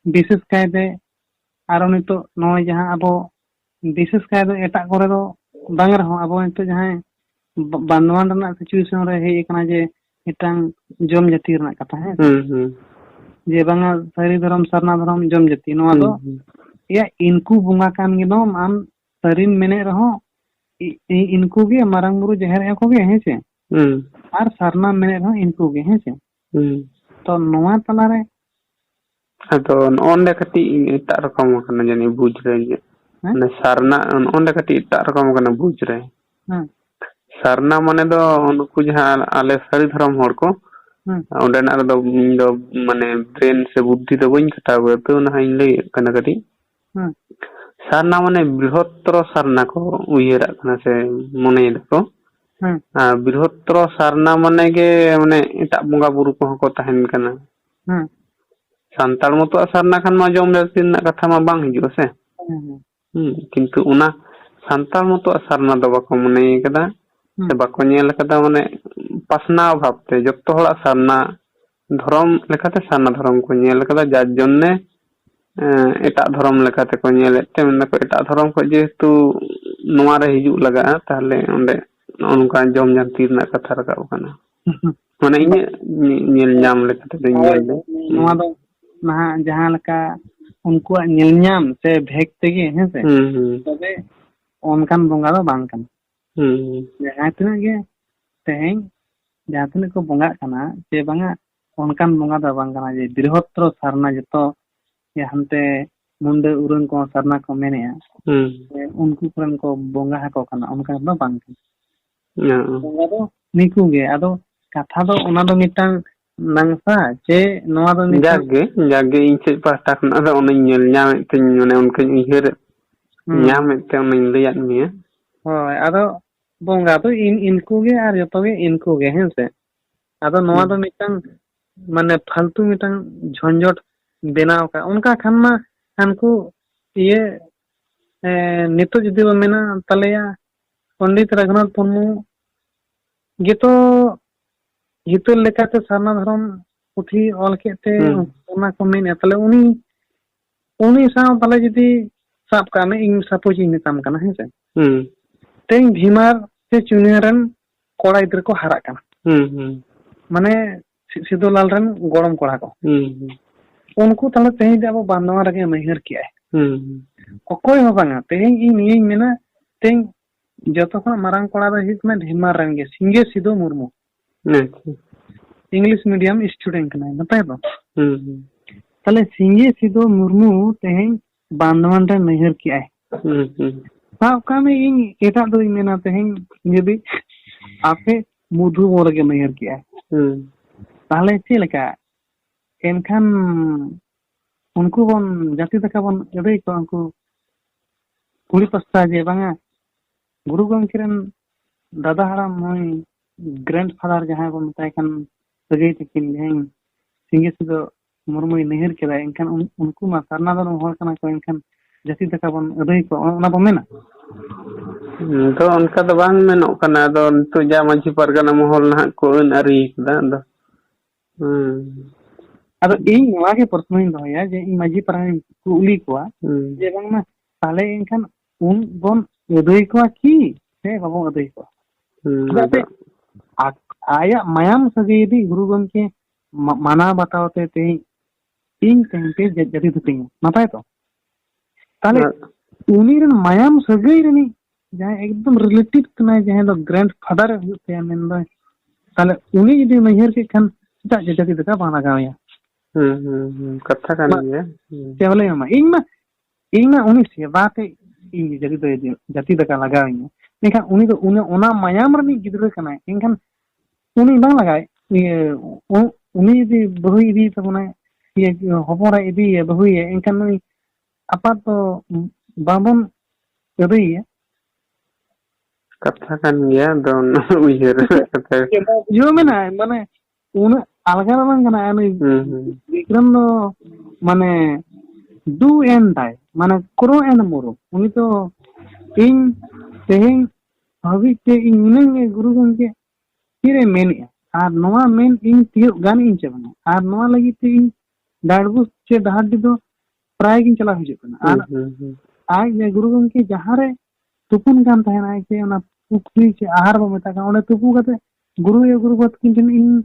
Speaker 1: विशेष कायदे आरो नितो नोय जहाँ अबो विशेष कायदे एटा करे दो बांग रहो अबो नितो जहाँ बांधवान रना सिचुएशन रे हे कना जे मिटांग जम जाति रना कथा है जे बांगा सारी धर्म सरना धर्म जम जाति नोआ दो या इनको बुंगा कान गे नो आम सरीन मेने रहो इनको गे मारंग बुरु जहर एको गे हेचे आर सरना मेने रहो इनको गे हेचे तो नोआ तला रे
Speaker 2: अदो ओंडे कटी एटा रकम कना जानी बुझ रे ने सरना ओंडे कटी एटा रकम कना बुझ रे सरना माने दो उनको जहां आले सारी धर्म हड़ को ओंडे ना दो माने ब्रेन से बुद्धि तो बइन खटावे तो ना इन लई कना कटी सारना माने बृहत्तर सारना को उयरा कना से मने दको बृहत्तर सारना माने के माने एटा बंगा बुरु को को तहन कना संताल मतो सारना खान मा जम दिन कथा मा बांग हिजो से किंतु उना संताल मतो सारना दो बाको मने कदा से बाको नेल कदा माने पासना भावते जत्तो हड़ा सारना धर्म लेखाते सारना धर्म को नेल कदा जार जन्ने एटा धर्म लेखाते को नेलेते मेन को एटा धर्म को जेहेतु नोवा रे हिजु लगा ताहले ओंडे उनका जम जानती ना कथा रकाव कना माने इने नेल नाम लेखाते नेल
Speaker 1: नोवा दो ना जहां लका उनको नेल नाम से भेक तेगे है से तबे ओनकान बंगा दो बांग कना जहां तना गे तेहें जहां तना को बंगा कना जे बांगा ओनकान बंगा दो बांग कना जे बृहत्तर सारना जतो या हमते मुंडे उरन को सरना को मेने उनको करन को बोंगा हको कना उनका दो बांग बोंगा दो निकू गे आदो कथा दो ओना दो मिटांग नंगसा चे नोआ दो
Speaker 2: जागे इन से पास्ता खना दो ओन नेल न्याम ते ने उनके इहेर न्याम ते ओन लैया मिया
Speaker 1: होय आदो बोंगा दो इनको गे आर जतो गे इनको गे हेंसे आदो नोआ दो मिटांग माने फालतू मिटांग झंझट बेनाव का उनका खान मा हमको ये नितो जुदी वो मेना तलेया पंडित रघुनाथ मुर्मू गितो हितुल लेकाते सरना धर्म पुथी ऑल केते ओना को मेन तले उनी साव तले जुदी साब का में इन सपोज इन काम कना है से तें भीमार से चुनियरन कोड़ा इधर को हरा कना माने सिद्धूलाल रन गोरम कोड़ा को उनको तले तेही जाबो बांधवा रगे नहर किया है कोई हो बांगा तेही इन ये मेना तें जतो को मारंग कोड़ा दो हित में ढिमार रंगे सिंगे Sidhu Murmu English medium student ना बताए तो तले सिंगे सिद्धू मुर्मू तेही बांधवान रे नहर किया है साब का में इन एटा दो मेना तेही यदि आपे मुधु बोरगे नहर किया है ताले चे लका एनखान उनको बन जाति तक बन एदे को उनको कुड़ी पस्ता जे बांगा गुरु गंकिरन दादा हराम होय ग्रैंड फादर जहां बन बताय खान सगे तकिन हें सिंगे सिदो मुर्मु नहर केदा एनखान उनको मा सरना दो होल कना को एनखान जाति तक बन एदे को ओना बो मेना
Speaker 2: तो उनका तो बांग मेनो कना दो तो जा मांझी परगना महल ना को अन अरी दा
Speaker 1: ᱟᱫᱚ ᱤᱧ ᱱᱚᱣᱟ ᱜᱮ ᱯᱨᱚᱥᱱᱚᱧ ᱫᱚᱦᱚᱭᱟ ᱡᱮ ᱤᱧ ᱢᱟᱺᱡᱷᱤ ᱯᱟᱨᱟᱱᱤᱠ ᱠᱩᱞᱤ ᱠᱚᱣᱟ ᱡᱮ ᱵᱟᱝᱢᱟ ᱛᱟᱦᱞᱮ ᱮᱱᱠᱷᱟᱱ ᱩᱱ ᱵᱚᱱ ᱟᱹᱫᱟᱹᱭ ᱠᱚᱣᱟ ᱠᱤ ᱥᱮ ᱵᱟᱵᱚᱱ ᱟᱹᱫᱟᱹᱭ ᱠᱚᱣᱟ? ᱪᱮᱫᱟᱜ ᱥᱮ ᱟᱭᱟᱜ ᱢᱟᱭᱟᱢ ᱥᱟᱹᱜᱟᱹᱭ ᱡᱩᱫᱤ ᱜᱩᱨᱩ ᱜᱚᱢᱠᱮ ᱢᱟᱱᱟᱣ ᱵᱟᱛᱟᱣ ᱛᱮ ᱛᱮᱦᱮᱧ ᱤᱧ ᱛᱮᱦᱮᱧ ᱡᱟᱹᱛᱤ ᱫᱷᱩᱛᱤᱧᱟ, ᱱᱟᱯᱟᱭ ᱛᱚ? ᱛᱟᱦᱞᱮ ᱩᱱᱤ ᱨᱮᱱ ᱢᱟᱭᱟᱢ ᱥᱟᱹᱜᱟᱹᱭ ᱨᱤᱱᱤᱡ ᱡᱟᱦᱟᱸᱭ ᱮᱠᱫᱚᱢ ᱨᱤᱞᱮᱴᱤভ ᱠᱟᱱᱟᱭ, ᱡᱟᱦᱟᱸᱭ ᱫᱚ ᱜᱨᱮᱱᱰ ᱯᱷᱟᱫᱟᱨ ᱦᱩᱭᱩᱜ ᱛᱟᱭᱟ ᱢᱮᱱᱫᱚ, ᱛᱟᱦᱞᱮ ᱩᱱᱤ ᱡᱩᱫᱤ ᱱᱟᱹᱭᱦᱟᱹᱨ ᱠᱮᱫ ᱠᱷᱟᱱ ᱪᱮᱫᱟᱜ ᱡᱟᱹᱛᱤ ᱫᱟᱠᱟ ᱵᱟᱝ ᱞᱟᱜᱟᱣᱮᱭᱟ?
Speaker 2: ᱠᱟᱛᱷᱟ ᱠᱟᱱ ᱜᱮᱭᱟ᱾
Speaker 1: ᱪᱮᱫ ᱞᱟᱹᱭ ᱟᱢᱟ ᱤᱧ ᱢᱟ ᱩᱱᱤ सेवा te ᱤᱧ ᱡᱟᱹᱛᱤ ᱫᱟᱠᱟ ᱞᱟᱜᱟᱣᱤᱧᱟ, ᱮᱱᱠᱷᱟन ᱩᱱᱤ ᱫᱚ ᱚᱱᱟ ᱢᱟᱭᱟᱢ ᱨᱤᱱᱤᱡ ᱜᱤᱫᱽᱨᱟᱹ ᱠᱟᱱᱟᱭ, ᱮᱱᱠᱷᱟन उनी बांग लगाए उनी यदि बहु इदी तबना ये हपरा इदी बहु ये इनखान नुई आपात तो बाबन यदि
Speaker 2: कथा kan gया don उयर कथा
Speaker 1: जो मेना माने उन अलगा बang kana anu विक्रम नो माने डू एंड डाई माने करो एंड मोरो उनी तो इन तेहें हावी ते इन नंगे गुरु गंगे किरे मेन और नवा मेन इन तियो गान इन चबना और नवा लगी ते इन डाडबुस चे डहाडी दो प्राय गिन चला हिजु कना और आज ने गुरु गंगे जहां रे तुपुन गान तहना है के ओना पुखरी चे आहार बो मेता का ओने तुपु कते गुरु गत किन इन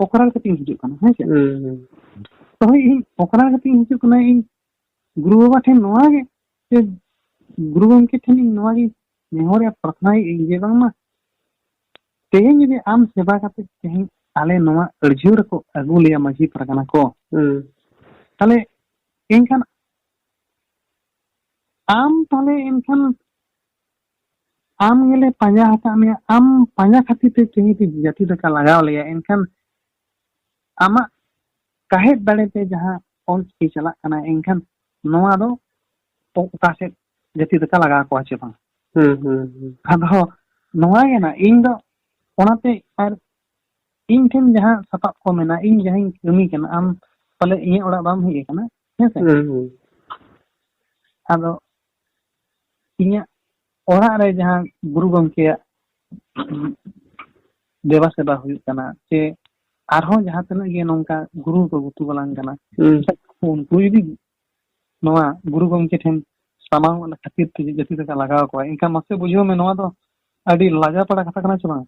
Speaker 1: पोकराल कते हिजु कना है के तो इन पोकराल कते हिजु कना इन गुरु बाबा ठेन नवा गे ते गुरु गंगे ठेन इन नवा गे नेहर प्रार्थना जे बांगमा तेहें यदि आम सेवा करते तेहें आले नवा अर्जुर को अगु लिया माजी परगना को ताले इनखान आम ताले इनखान आम गेले पांजा हटा में आम पांजा खातिर ते तेहें ती जाति दका लगाव लिया इनखान आमा काहे दाड़े ते जहां ऑन की चला कना इनखान नवा दो ओका से जाति दका लगा को आचे बा आदो नवा गे ना इन दो ओनाते आर इन ठेन जहां सपाप को मेना इन जहां कमी कना आम पले इन ओड़ा बाम हे कना हेसे आदो इnya ओड़ा रे जहां गुरु गंके देवा सेवा हुई कना से आरहो जहां तने गे नोंका गुरु को गुतु बलांग कना उनको यदि नवा गुरु गंके ठेन सामांग वाला खातिर ते जति तक लगाव को इनका मसे बुझो में नवा तो अडी लाजा पड़ा कथा कना चबा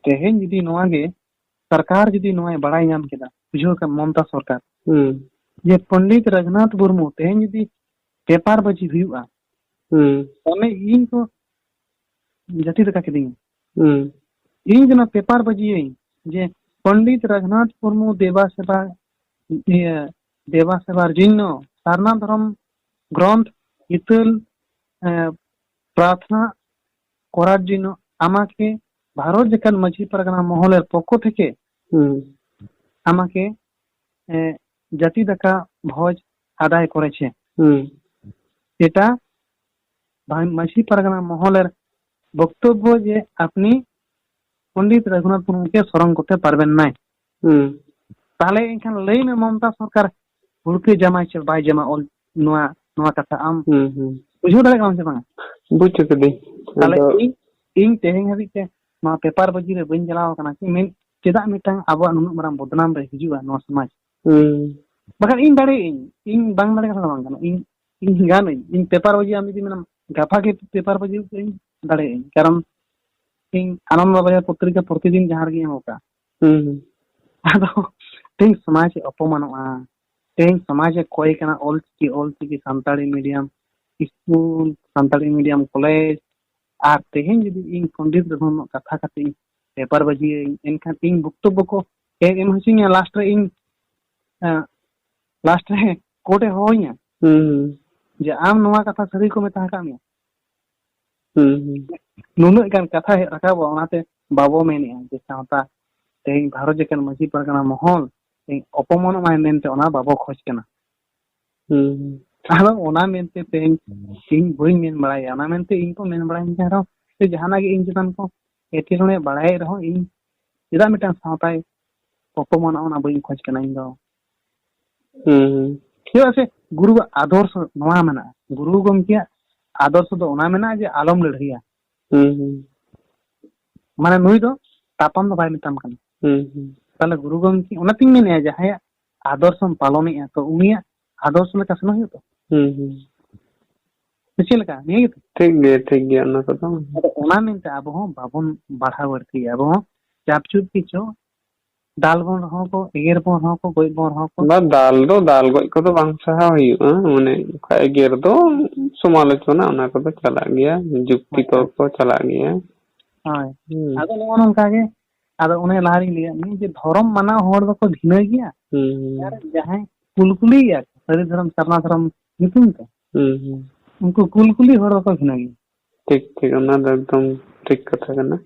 Speaker 1: तेहें यदि नवा गे सरकार यदि नवा बड़ाई नाम केदा बुझो का ममता सरकार ये पंडित रघुनाथ मुर्मू तेहें यदि पेपर बजी हुआ तने इन को जाति तक केदिन इन जना पेपर बजी जे पंडित रघुनाथ मुर्मू देवा सेवा जिन्नो सारना धर्म ग्रंथ इतल प्रार्थना करार जिन्नो आमाके भारत जेकान माझी परगना महलेर पक्ष थेके आमाके जाति दाका भोज आदाय करेছে এটা माझी परगना महलेर बक्तव्य जे अपनी पंडित रघुनाथ मुर्मू के स्मरण करते पारबेन ना ताहले इनखान लई में ममता सरकार हुलके जमा चे बाय जमा ऑल नोआ नोआ कथा आम बुझो दाड़े काम से बा
Speaker 2: बुझ चुके
Speaker 1: ताहले इन तेहें हबी के मा पेपर बजी रे बइन जलाव कना कि मेन चेदा मिटांग आबो नुनु मराम बदनाम रे हिजुआ नो समाज बखान इन दाड़े इन बांग दाड़े कथा बांग कना इन गान इन पेपर बजी आम यदि मेना गाफा के पेपर बजी इन दाड़े कारण इन आनंद बाबा पत्रिका प्रतिदिन जहां गे होका आदो तें समाज अपमानोआ तें समाज कोई कना Ol Chiki Santali medium school Santali medium college आर तेहें यदि इन पंडित रघुनाथ कथा कते पेपर बजी इनखान इन वक्तव्य को एम हसिया लास्ट रे कोटे होइया जे आम नवा कथा सरी को मेता का में नुनु गान कथा हे रखाबो ओनाते बाबो मेने जे सावता तें भारत जेकन माझी परगना महल अपमान माय मेनते ओना बाबो खोज कना आलो ओना मेनते तें इन बई मेन बड़ाया ओना मेनते इन को मेन बड़ाय जारो ते जहाना गे इन जतन को एटिरोने बड़ाय रहो इन इदा मिटा सावताय अपमान ओना बई खोज कना इन दो क्यों से गुरु आदर्श नवा मेना गुरु गमके आदर्श दो ओना मेना जे आलम लड़हिया माने नुई दो तापम दो बाय मिताम कना ताले गुरु गमके उनातिन मेने जहां आदर्शम पालने तो उनिया आदर्श लेका सेनो हुयो तो चेल का नहीं
Speaker 2: ठीक गया ना तो
Speaker 1: ओना मेनते अब हो बाबन बढ़ा बढ़ती अब हो चापचुप किचो दाल बन रहा को एगर बन रहा को गोई बन रहा को
Speaker 2: दाल गोई को तो बांग सहा हुयो माने एगर दो समालोचना ओना को तो चला गया जुक्ति को चला गया
Speaker 1: हाय आदो नोन उनका के आदो उन्हें लारी लिया नहीं जे धर्म माना होड़ दो को धिना गया यार जहां कुलकुली या सरी धर्म सरना धर्म निपुण तो उनको कुलकुली होड़ दो को धिना गया
Speaker 2: ठीक ओना दो एकदम ठीक कथा करना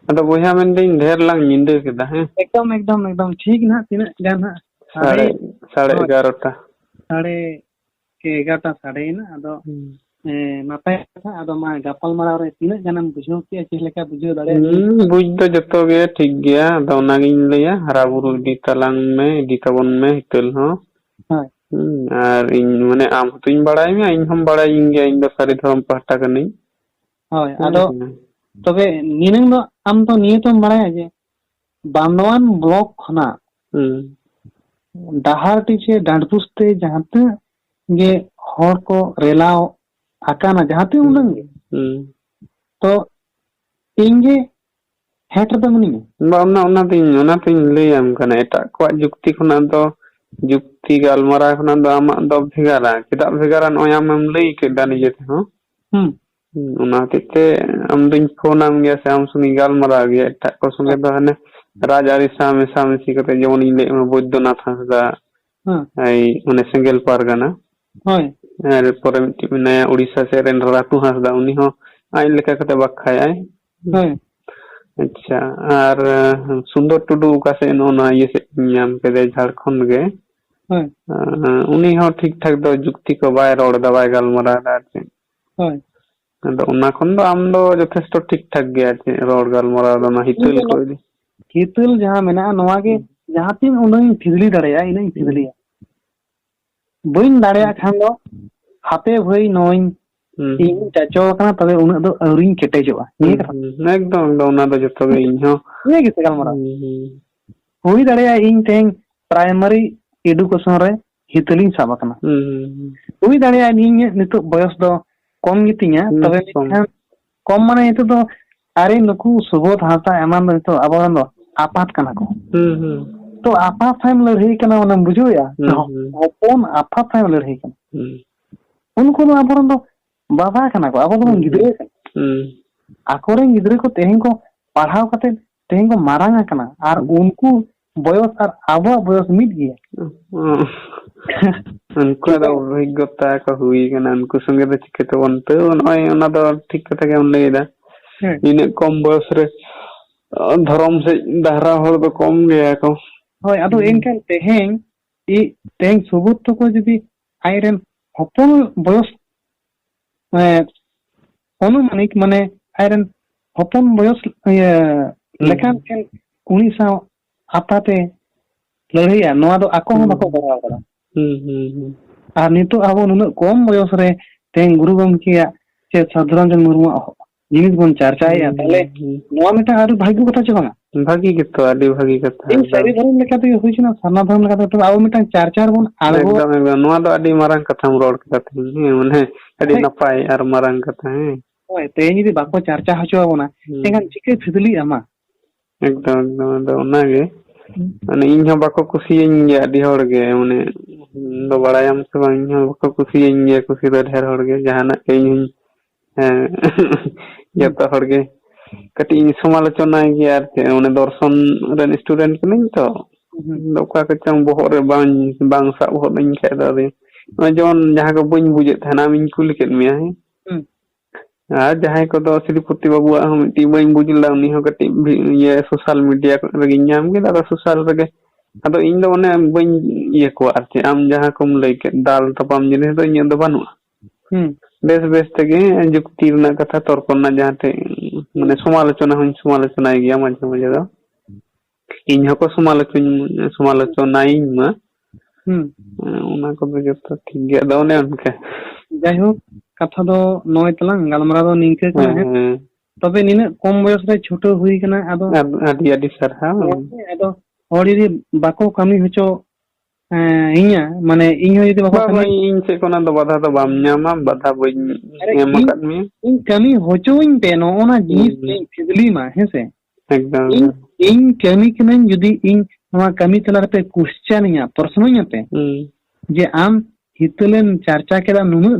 Speaker 2: अदो बोया में दिन ढेर लंग निंदे केदा है
Speaker 1: एकदम ठीक ना तीन गान ना
Speaker 2: 11:30
Speaker 1: साढ़े के 11 साढ़े ना अदो नापाय था अदो मा गपल मारा रे तीन गानम बुझो के चेक लेका बुझो दाड़े
Speaker 2: बुझ तो जतो गे ठीक गया अदो ना गिन लेया हरा बुरु दी तलांग में दी तबन में हितल हो
Speaker 1: हां
Speaker 2: और इन माने आम तुइन बड़ाई में इन हम बड़ाई इंगे इन दो सारी धर्म पहटा कनी
Speaker 1: हां अदो तबे निनंग दो आम तो निये तो बड़ाय जे बांदवान ब्लॉक खना डाहार टीचे डांडपुस्ते जहांते गे हर को रेलाओ आकाना जहांते उनंगे तो इंगे हेटर तो मनी
Speaker 2: ओना तीन ले आम कना एटा को जुक्ति खना तो जुक्ति गालमारा खना दो आमा दो भेगारा केदा भेगारा नोयाम लई के दानी जेते हो ओना तेते आम दिन फोन आम गया से आम सुनी गालमारा गया एटा को संगे दो हने राजारी सामे सी कते जेमन इले बैद्यनाथ हंसदा आई माने सिंगल पारगाना
Speaker 1: होय
Speaker 2: अरे परे मिट्टी में नया उड़ीसा से रेन रातू हंसदा उनी हो आई लेका कते बखाय आई
Speaker 1: होय
Speaker 2: अच्छा और सुंदर टुडू का से नोना ये से नाम के दे झारखंड गे
Speaker 1: होय
Speaker 2: उनी हो ठीक ठाक दो जुक्ति को बाय रोड दबाय गालमारा दाचे
Speaker 1: होय
Speaker 2: अदो उना खन दो आम दो जथेष्ट ठीक ठाक गया छे रोड गालमारा दो ना हितल को
Speaker 1: हितल जहां मेना नोवा के जहां तीन उनई फिदली दड़या इनई फिदलिया बइन दड़या खान दो हाते भई नोई इन चाचो kana तबे उन दो अरिन केटेजोआ ये कथा
Speaker 2: एकदम ओना दो जतो गे इन हो
Speaker 1: ये के गालमारा हुई दड़या इन तें प्राइमरी एडुकेशन रे हितलिन साबा कना हुई दड़या इन नितो बयस दो कम गितिया तबे कम माने इतो दो अरे नुकु सुबोध हाता एमान तो अबरन दो आपात कना को तो आपात फाइम लड़ई कना ओना बुझोया होपन आपात फाइम लड़ई कना उनको दो अबरन दो बाबा कना को अब दो गिदरे आकोरेन गिदरे को तेहें को पढ़ाव कते तेहें को मारांगा कना और उनको बयस और आबो बयस मिट गया
Speaker 2: उनको दो अभिज्ञता का हुई कना उनको संगे दो चिकते बनते ओनय ओना दो ठीक कथा के लैदा इने कम बयस रे धर्म से दहरा होर दो कम गया को
Speaker 1: होय अदो एनकन तेहें सुबोध तो को जदी आइरन हपन बयस अनुमानिक माने आइरन हपन बयस लेखान केन उनी सा आपाते लड़ैया नोआ दो आको हम बको बराव करा आर नितो आबो नुन कम बयस रे तें गुरु गमकिया से साधुरंजन मुर्मू जिनिस बन चर्चाया ताले नोआ मेटा आरु भाग्य कथा छ बांगा
Speaker 2: भागी केतो आदि भागी कथा
Speaker 1: इन सारी धर्म लेकाते होई छना सरना धर्म लेकाते तो आबो मेटा चर्चा बन आलगो
Speaker 2: एकदम नोआ दो आदि मारंग कथा हम रोड कथा माने आदि नपाय आर मारंग कथा है
Speaker 1: ओए तें जदी बाको चर्चा हचो आबोना एखान चिके फिदली आमा
Speaker 2: एकदम दो ओना गे माने इन हो बाको कुसियन गे आदि होड़ गे माने दो बड़ायम से बां इन हो बाको कुसियन गे कुसी दो ढेर होड़ गे जहाना के इन जतो होड़ गे कटी समालोचना गया उन्हें दर्शन रेन स्टूडेंट कनिं तो दोका के चंग बहो रे बांग सा बहो नहीं खाय दादे जोन जहां को बइन बुझे थाना मिन कुल के मिया है आ जहां को दो श्रीपति बाबू हम टी बइन बुझला उनी हो कटी ये सोशल मीडिया रे नाम के दादा सोशल रे अदो इन दो ने बइन ये को आते आम जहां कोम लई के दाल तपम जिनिस दो इन दो बानुआ बेस बेस तेगे जुक्ति रना कथा तर्कना जहाते माने समालोचना हन समालोचना गया माजे माजे दो इन हको समालोचना इन मा उना को जतो ठीक गया दो ने उनके
Speaker 1: जाय हो कथा दो नय तलांग गालमरा दो निंके का है तबे निने कम बयस रे छोटो हुई कना अदो
Speaker 2: आदि आदि सरहा
Speaker 1: अदो और यदि बाको कमी होचो इnya माने इन हो यदि बाको कमी
Speaker 2: इन से कोना दो बाधा तो बाम न्यामा बाधा बई एम कद में
Speaker 1: इन कमी होचो इन पे नो ओना जिनिस फिजली मा हेसे
Speaker 2: एकदम
Speaker 1: इन कमी कनन यदि इन नवा कमी तलार पे क्वेश्चन या प्रश्न या पे जे आम हितलेन चर्चा केदा नुनु